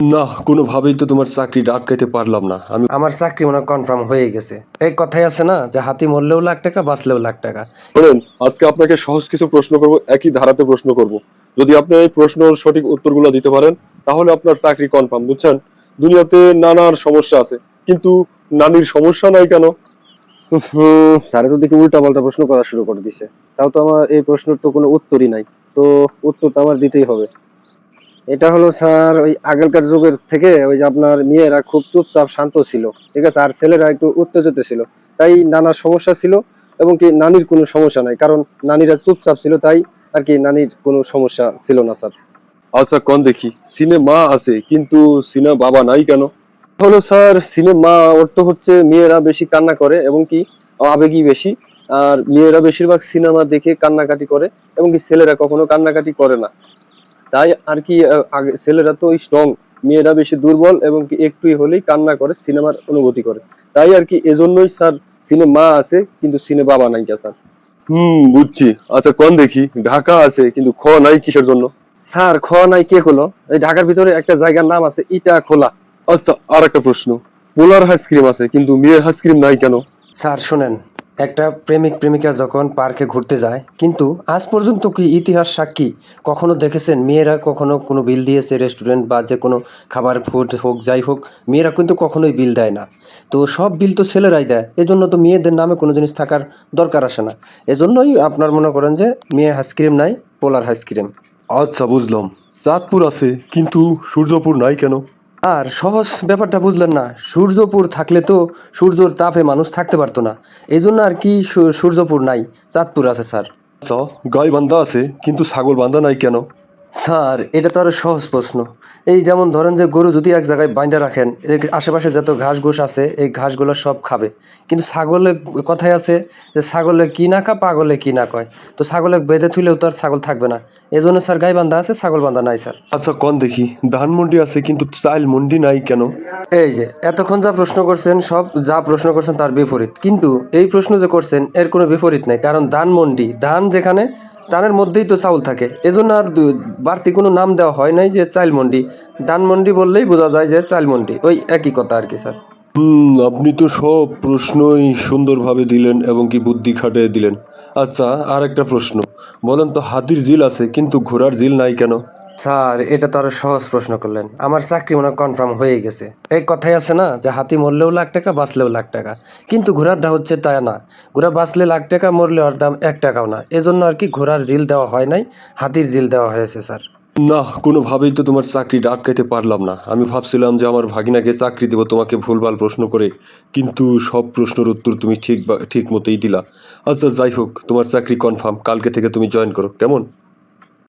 না, কোনোভাবেই তো তোমার চাকরিটা আটকাইতে পারলাম না। আমার চাকরি মনে কনফার্ম হয়ে গেছে। এই কথাই আছে না যে হাতি মরলেও লাখ টাকা, বাঁচলেও লাখ টাকা। শোনেন, আজকে আপনাকে সহজ কিছু প্রশ্ন করব, একই ধারাতে প্রশ্ন করব। যদি আপনি এই প্রশ্নের সঠিক উত্তরগুলো দিতে পারেন, তাহলে আপনার চাকরি কনফার্ম। বুঝছেন? দুনিয়াতে নানার সমস্যা আছে, কিন্তু নানির সমস্যা নাই কেন? স্যারে তো দেখি উল্টা পাল্টা প্রশ্ন করা শুরু করে দিছে। তাও তো আমার এই প্রশ্নের তো কোনো উত্তরই নাই। তো উত্তর তো আমার দিতেই হবে। এটা হলো স্যার ওই আগেরকার যুগের থেকে ওই যে আপনার মেয়েরা খুব চুপচাপ শান্ত ছিল, ঠিক আছে, আর ছেলেরা একটু উত্তেজিত ছিল, তাই নানার সমস্যা ছিল। এবং কি নানির কোনো সমস্যা নাই, কারণ নানীরা চুপচাপ ছিল, তাই আর কি নানির কোনো সমস্যা ছিল না স্যার। আচ্ছা, কোন দেখি, সিনেমা আছে কিন্তু সিনেমা বাবা নাই কেন? হলো স্যার সিনেমা অর্থ হচ্ছে মেয়েরা বেশি কান্না করে এবং কি আবেগী বেশি, আর মেয়েরা বেশিরভাগ সিনেমা দেখে কান্নাকাটি করে এবং কি ছেলেরা কখনো কান্নাকাটি করে না। তাই আর কি আগে ছেলেরা তো স্ট্রং, মেয়েরা বেশি দুর্বল এবং কি একটুই হলেই কান্না করে, সিনেমার অনুভূতি করে। তাই আর কি এজন্যই স্যার সিনেমা আছে কিন্তু সিনে বাবা নাই স্যার। বুঝছি। আচ্ছা, কোন দেখি, ঢাকা আছে কিন্তু খ নাই কিসের জন্য? স্যার খ নাই কে খোলো, এই ঢাকার ভিতরে একটা জায়গার নাম আছে ইটা খোলা। আচ্ছা, আর একটা প্রশ্ন, পোলার আইসক্রিম আছে কিন্তু মেয়ের আইসক্রিম নাই কেন? স্যার শোনেন, একটা প্রেমিক প্রেমিকা যখন পার্কে ঘুরতে যায়, কিন্তু আজ পর্যন্ত কি ইতিহাস সাক্ষী কখনো দেখেছেন মেয়েরা কখনো কোনো বিল দিয়েছে? রেস্টুরেন্ট বা যে কোনো খাবার ফুড হোক যাই হোক, মেয়েরা কিন্তু কখনোই বিল দেয় না। তো সব বিল তো ছেলেরাই দেয়, এজন্য তো মেয়েদের নামে কোনো জিনিস থাকার দরকার আসে না। এজন্যই আপনার মনে করেন যে মেয়ে আইসক্রিম নাই, পোলার আইসক্রিম। আচ্ছা, বুঝলাম। চাঁদপুর আছে কিন্তু সূর্যপুর নাই কেন? আর সহজ ব্যাপারটা বুঝলেন না? সূর্যপুর থাকলে তো সূর্যর তাপে মানুষ থাকতে পারতো না, এই জন্য আর কি সূর্যপুর নাই, চাঁদপুর আছে স্যার। আচ্ছা, গাই বান্ধা আছে কিন্তু ছাগল বান্ধা নাই কেন? স্যার এটা তো আরো সহজ প্রশ্ন। এই যেমন ধরেন যে গরু যদি এক জায়গায় বাইন্ধা রাখেন, এর আশেপাশে যত ঘাস ঘুষ আছে এই ঘাসগুলো সব খাবে। কিন্তু ছাগলে কথায় আছে যে ছাগলে কি না খা পাগলে কি না কয়। তো ছাগলে বেঁধে থুলেও তো আর ছাগল থাকবে না, এই জন্য স্যার গাই বান্ধা আছে, ছাগল বান্ধা নাই স্যার। আচ্ছা, কোন দেখি, ধানমন্ডি আছে কিন্তু চাইল মন্ডি নাই কেন? এই যে এতক্ষণ যা প্রশ্ন করছেন, সব যা প্রশ্ন করছেন তার বিপরীত, কিন্তু এই প্রশ্ন যে করছেন এর কোনো বিপরীত নেই, কারণ ধানমন্ডি, ধান যেখানে ধানের মধ্যেই তো চাউল থাকে, এজন্য আর বাড়তি কোনো নাম দেওয়া হয় নাই যে চাইলমন্ডি। ধানমন্ডি বললেই বোঝা যায় যে চাইলমন্ডি, ওই একই কথা আর কি স্যার। আপনি তো সব প্রশ্নই সুন্দরভাবে দিলেন এবং কি বুদ্ধি খাটিয়ে দিলেন। আচ্ছা, আর একটা প্রশ্ন, বলেন তো, হাতির ঝিল আছে কিন্তু ঘোড়ার ঝিল নাই কেন? স্যার এটা তো আরো সহজ প্রশ্ন করলেন, আমার চাকরি মনে কনফার্ম হয়ে গেছে। এই কথাই আছে না যে হাতি মরলেও লাখ টাকা, বাঁচলেও লাখ টাকা, কিন্তু ঘোড়ারটা হচ্ছে তা না। ঘোড়া বাঁচলে লাখ টাকা, মরলে ওর দাম 1 টাকাও না, এজন্য আর কি ঘোড়ার জিল দেওয়া হয় নাই, হাতির জিল দেওয়া হয়েছে স্যার। না, কোনোভাবেই তো তোমার চাকরিটা আটকাইতে পারলাম না। আমি ভাবছিলাম যে আমার ভাগিনাকে চাকরি দেবো তোমাকে ভুলভাল প্রশ্ন করে, কিন্তু সব প্রশ্নের উত্তর তুমি ঠিক মতোই দিলা। আচ্ছা, যাই হোক, তোমার চাকরি কনফার্ম, কালকে থেকে তুমি জয়েন করো, কেমন?